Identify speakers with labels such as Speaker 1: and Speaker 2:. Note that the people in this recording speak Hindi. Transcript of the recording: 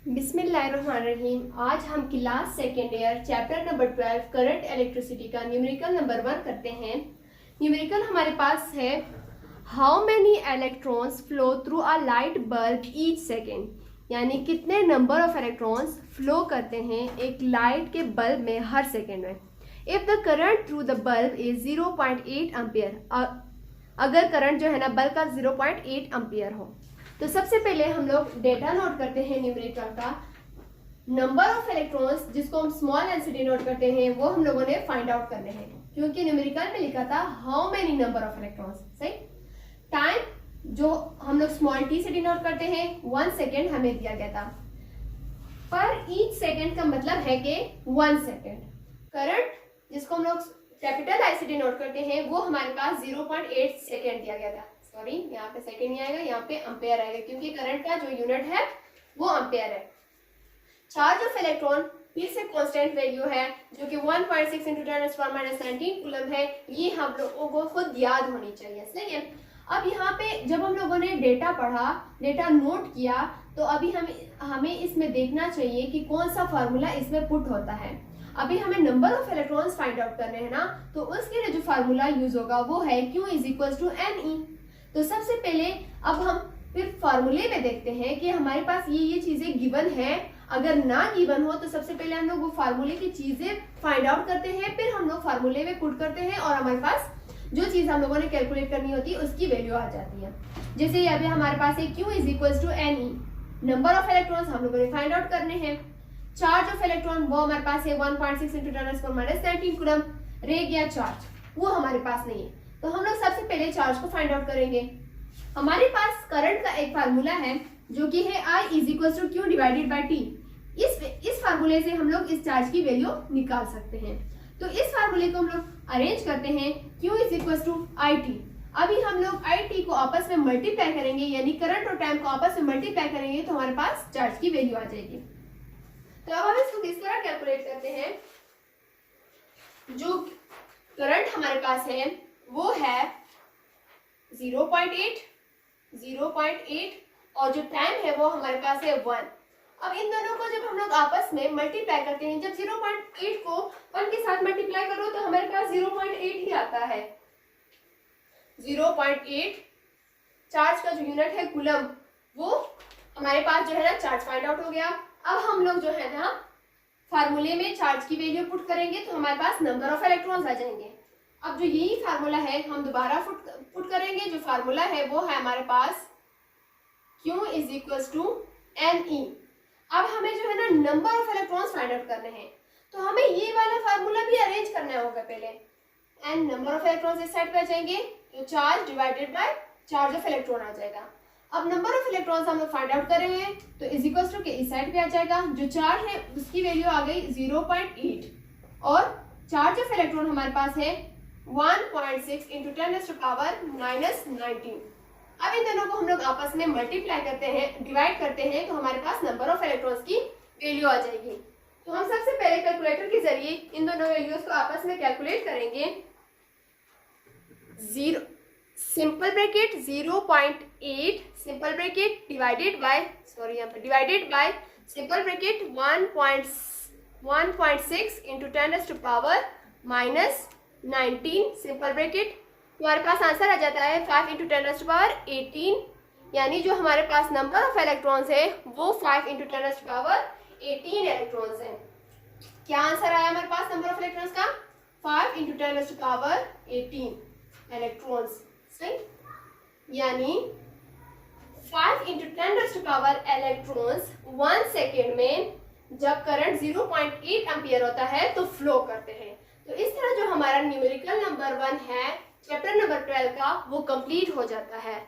Speaker 1: बिस्मिल्लाहिर्रहमानिर्रहीम। आज हम class second year chapter number 12 current electricity का न्यूमेरिकल नंबर 1 करते हैं। न्यूमेरिकल हमारे पास है how many electrons flow through a light bulb each second, यानी कितने नंबर ऑफ इलेक्ट्रॉन्स फ्लो करते हैं एक लाइट के बल्ब में हर सेकेंड में। If the current through the bulb is 0.8 ampere, अगर करंट जो है ना बल्ब का 0.8 एम्पियर हो। तो सबसे पहले हम लोग डेटा नोट करते हैं न्यूमेरिकल का। नंबर ऑफ इलेक्ट्रॉन्स जिसको हम स्मॉल एल से डिनोट करते हैं वो हम लोगों ने फाइंड आउट करने हैं, क्योंकि न्यूमेरिकल में लिखा था how many number of electrons. सही। टाइम जो हम लोग स्मॉल टी से डिनोट करते हैं 1 सेकेंड हमें दिया गया था। पर ईच सेकेंड का मतलब है कि 1 सेकेंड। करंट जिसको हम लोग कैपिटल आई से डिनोट करते हैं वो हमारे पास 0.8 सेकेंड दिया गया था। सॉरी, यहाँ पे सेकेंड नहीं आएगा, यहाँ पे एम्पेयर आएगा, क्योंकि करंट का जो यूनिट है वो एम्पेयर है। चार्ज ऑफ इलेक्ट्रॉन फिर से कांस्टेंट वैल्यू है जो कि 1.6 × 10⁻19 कूलम है। ये हम लोगों को खुद याद होनी चाहिए। सही है। अब यहाँ पे जब हम लोगों ने डेटा पढ़ा, डेटा नोट किया, तो अभी हमें इसमें देखना चाहिए कि कौन सा फार्मूला इसमें पुट होता है। अभी हमें number of electrons find out करने हैं ना, तो उसके लिए जो फार्मूला यूज होगा वो है Q = Ne। तो सबसे पहले अब हम फिर फार्मूले में देखते हैं कि हमारे पास ये चीजें गिवन है। अगर ना गिवन हो तो सबसे पहले हम लोग वो फार्मूले की चीजें फाइंड आउट करते हैं, फिर हम लोग फार्मूले में पुट करते हैं और हमारे पास जो चीज हम लोगों ने कैलकुलेट करनी होती है उसकी वैल्यू आ जाती है। जैसे अभी हमारे पास है Q = Ne। Number of electrons हम लोगों ने फाइंड आउट करने हैं। चार्ज ऑफ इलेक्ट्रॉन वो हमारे पास है 1.6 × 10⁻19 कूलम। रह गया चार्ज, वो हमारे पास नहीं है, तो हम लोग सबसे पहले चार्ज को फाइंड आउट करेंगे। हमारे पास करंट का एक फार्मूला है जो कि है I = Q/T। इस फार्मूले से हम लोग इस चार्ज की वैल्यू निकाल सकते हैं। तो इस फार्मूले को हम लोग अरेंज करते हैं Q = IT। अभी हम लोग IT को आपस में मल्टीप्लाई करेंगे, यानी करंट और टाइम को आपस में मल्टीप्लाई करेंगे तो हमारे पास चार्ज की वैल्यू आ जाएगी। तो अब हम इसको किस तरह कैलकुलेट करते हैं। जो करंट हमारे पास है वो है 0.8 और जो टाइम है वो हमारे पास है 1। अब इन दोनों को जब हम लोग आपस में मल्टीप्लाई करते हैं, जब 0.8 को 1 के साथ मल्टीप्लाई करो तो हमारे पास 0.8 ही आता है। 0.8 चार्ज का जो यूनिट है कूलम, वो हमारे पास जो है ना चार्ज फाइंड आउट हो गया। अब हम लोग जो है ना फार्मूले में चार्ज की वैल्यू पुट करेंगे तो हमारे पास नंबर ऑफ इलेक्ट्रॉन्स आ जाएंगे। अब जो यही फार्मूला है हम दोबारा पुट करेंगे। जो फार्मूला है वो है हमारे पास Q = Ne। अब हमें जो है ना number of electrons find out करने हैं, तो हमें ये वाला फार्मूला भी अरेंज करना होगा पहले। एन नंबर ऑफ इलेक्ट्रॉन्स इस साइड पे आ जाएंगे, तो charge divided by charge of electron आ जाएगा। अब नंबर ऑफ इलेक्ट्रॉन्स हम लोग फाइंड आउट कर रहे हैं, तो = के इस साइड पे आ जाएगा। जो चार्ज है उसकी वैल्यू आ गई 0.8 और चार्ज ऑफ इलेक्ट्रॉन हमारे पास है 1.6 × 10⁻19। अब इन दोनों को हम लोग आपस में मल्टीप्लाई करते हैं, डिवाइड करते हैं, तो हमारे पास नंबर ऑफ इलेक्ट्रॉन्स की वैल्यू आ जाएगी। तो हम सबसे पहले कैलकुलेटर के जरिए इन दोनों वैल्यूज को आपस में कैलकुलेट करेंगे। Simple bracket 0.8 simple bracket divided by simple bracket 1.6 × 10⁻19 simple bracket. हमारे पास आंसर आ जाता है 5 × 10⁻18, यानी जो हमारे पास नंबर ऑफ इलेक्ट्रॉन्स है वो 5 × 10⁻18 इलेक्ट्रॉन्स है। क्या आंसर आया हमारे पास नंबर ऑफ इलेक्ट्रॉन्स का? 5 × 10⁻18 इलेक्ट्रॉन्स। सही, यानी 5 × 10⁻18 इलेक्ट्रॉन्स 1 सेकेंड में जब करंट 0.8 एम्पियर होता है तो फ्लो करते हैं। तो इस तरह जो हमारा न्यूमेरिकल नंबर 1 है चैप्टर नंबर 12 का वो कंप्लीट हो जाता है।